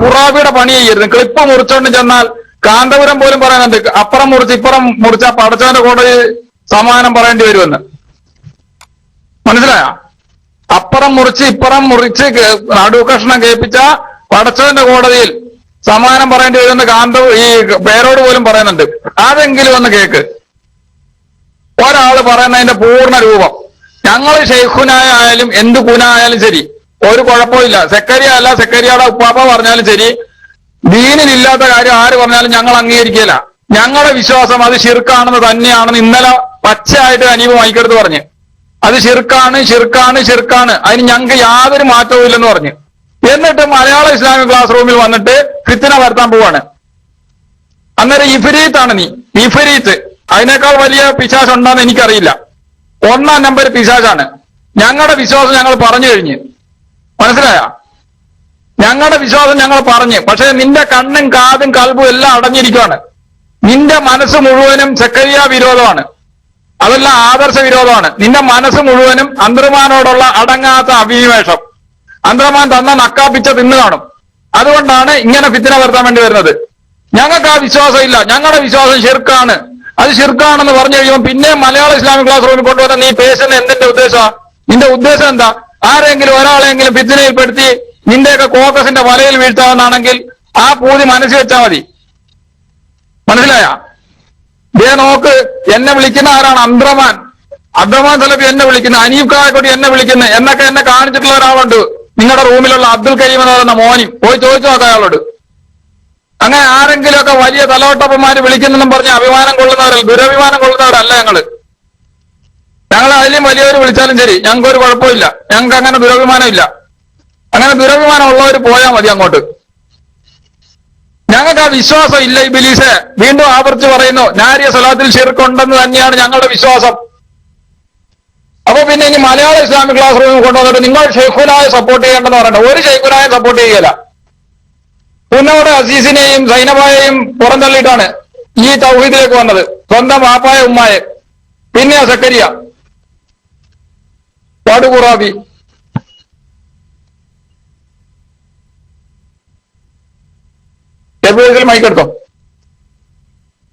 ഖുറാബിയുടെ പണി ചെയ്യരുത്. ക്ലിപ്പ് മുറിച്ചോണ്ട് ചെന്നാൽ കാന്തപുരം പോലും പറയുന്നുണ്ട്, അപ്പുറം മുറിച്ച് ഇപ്പുറം മുറിച്ച പടച്ചവന്റെ കോടതി സമാധാനം പറയേണ്ടി വരുമെന്ന്. മനസ്സിലായ? അപ്പുറം മുറിച്ച് ഇപ്പുറം മുറിച്ച് നടുകഷ്ണം കേൾപ്പിച്ച പടച്ചവന്റെ കോടതിയിൽ സമാധാനം പറയേണ്ടി വരുമെന്ന് ഈ പേരോട് പോലും പറയുന്നുണ്ട്. അതെങ്കിലും ഒന്ന് കേക്ക്. ഒരാള് പറയുന്നതിന്റെ പൂർണ്ണ രൂപം. ഞങ്ങൾ ഷെയ്ഖുനായാലും എന്ത് കുനായാലും ശരി, ഒരു കുഴപ്പമില്ല. സെക്കരിയ അല്ല സെക്കരിയുടെ ഉപ്പാപ്പ പറഞ്ഞാലും ശരി, ദീനിലില്ലാത്ത കാര്യം ആര് പറഞ്ഞാലും ഞങ്ങൾ അംഗീകരിക്കില്ല. ഞങ്ങളുടെ വിശ്വാസം അത് ശിർക്കാണെന്ന് തന്നെയാണെന്ന് ഇന്നലെ പച്ചയായിട്ട് അനീപ് മൈക്കെടുത്ത് പറഞ്ഞ്. അത് ശിർക്കാണ് ശിർക്കാണ് ശിർക്കാണ്, അതിന് ഞങ്ങൾക്ക് യാതൊരു മാറ്റവും ഇല്ലെന്ന് പറഞ്ഞു. എന്നിട്ട് മലയാള ഇസ്ലാമിക് ക്ലാസ് റൂമിൽ വന്നിട്ട് ഫിത്ന വരുത്താൻ പോവാണ്. അന്നേരം ഇഫരീത്താണ് നീ, ഇഫരീത്ത്. അതിനേക്കാൾ വലിയ പിശാച് ഉണ്ടോന്ന് എനിക്കറിയില്ല. 1-ാം നമ്പർ പിശാചാണ്. ഞങ്ങളുടെ വിശ്വാസം ഞങ്ങൾ പറഞ്ഞു കഴിഞ്ഞ്. മനസ്സിലായ? ഞങ്ങളുടെ വിശ്വാസം ഞങ്ങൾ പറഞ്ഞ്. പക്ഷെ നിന്റെ കണ്ണും കാതും കൽബും എല്ലാം അടഞ്ഞിരിക്കുകയാണ്. നിന്റെ മനസ്സ് മുഴുവനും സെക്കരിയ വിരോധമാണ്, അതെല്ലാം ആദർശ വിരോധമാണ്. നിന്റെ മനസ്സ് മുഴുവനും അന്തർമാനോടുള്ള അടങ്ങാത്ത അഭിനിവേശം. അന്തർമാൻ തന്ന നക്കാപ്പിച്ച തിന്നു കാണും. അതുകൊണ്ടാണ് ഇങ്ങനെ ഫിത്ന വരുത്താൻ വേണ്ടി വരുന്നത്. ഞങ്ങൾക്ക് ആ വിശ്വാസം ഇല്ല. ഞങ്ങളുടെ വിശ്വാസം ശിർക്കാണ്, അത് ശിർക്കാണെന്ന് പറഞ്ഞു കഴിയുമ്പോൾ പിന്നെ മലയാള ഇസ്ലാമിക് ക്ലാസ് റൂമിൽ കൊണ്ടുവന്ന നീ പേശുന്ന എന്തിന്റെ ഉദ്ദേശമാണ്? നിന്റെ ഉദ്ദേശം എന്താ? ആരെങ്കിലും ഒരാളെങ്കിലും ഫിത്നയിൽപ്പെടുത്തി നിന്റെയൊക്കെ കോക്കസിന്റെ വലയിൽ വീഴ്ത്താമെന്നാണെങ്കിൽ ആ പൂതി മനസ്സിൽ വെച്ചാൽ മതി. മനസ്സിലായ? ദേ നോക്ക്, എന്നെ വിളിക്കുന്ന ആരാണ്? അബ്ദുറഹ്മാൻ സലഫി എന്നെ വിളിക്കുന്ന, അനീഫ് കായക്കൊടി എന്നെ വിളിക്കുന്ന എന്നൊക്കെ എന്നെ കാണിച്ചിട്ടുള്ള ഒരാളുണ്ട് നിങ്ങളുടെ റൂമിലുള്ള അബ്ദുൽ കരീം എന്ന് പറയുന്ന മോനി. പോയി ചോദിച്ചു നോക്കാം അയാളോട്. അങ്ങനെ ആരെങ്കിലുമൊക്കെ വലിയ തലവട്ടപ്പന്മാര് വിളിക്കുന്നെന്നും പറഞ്ഞ് അഭിമാനം കൊള്ളുന്നവരല്ല, ദുരഭിമാനം കൊള്ളുന്നവരല്ല ഞങ്ങൾ അതിലും വലിയവർ വിളിച്ചാലും ശരി, ഞങ്ങൾക്ക് ഒരു കുഴപ്പമില്ല. ഞങ്ങൾക്ക് അങ്ങനെ ദുരഭിമാനം ഇല്ല. അങ്ങനെ ദുരഭിമാനം ഉള്ളവർ പോയാൽ മതി അങ്ങോട്ട്. ഞങ്ങൾക്ക് ആ വിശ്വാസം ഇല്ല. ഇബ്ലീസെ വീണ്ടും ആവർത്തിച്ച് പറയുന്നു, നാരിയ സ്വലാത്തിൽ ശിർക്ക് തന്നെയാണ് ഞങ്ങളുടെ വിശ്വാസം. അപ്പൊ പിന്നെ ഇനി മലയാള ഇസ്ലാമിക് ക്ലാസ് റൂമിൽ കൊണ്ടുവന്നിട്ട് നിങ്ങൾ ഷെയ്ഖുനായ സപ്പോർട്ട് ചെയ്യേണ്ടെന്ന് പറയണ്ട. ഒരു ഷെയ്ഖുനായും സപ്പോർട്ട് ചെയ്യല. പുന്നോട് അസീസിനെയും സൈനബായെയും പുറന്തള്ളിയിട്ടാണ് ഈ തൗഹീദിലേക്ക് വന്നത്, സ്വന്തം വാപ്പായ ഉമ്മായെ. പിന്നെ സക്കരിയ പാടുകുറാബി. മൈക്കെടുത്തോ.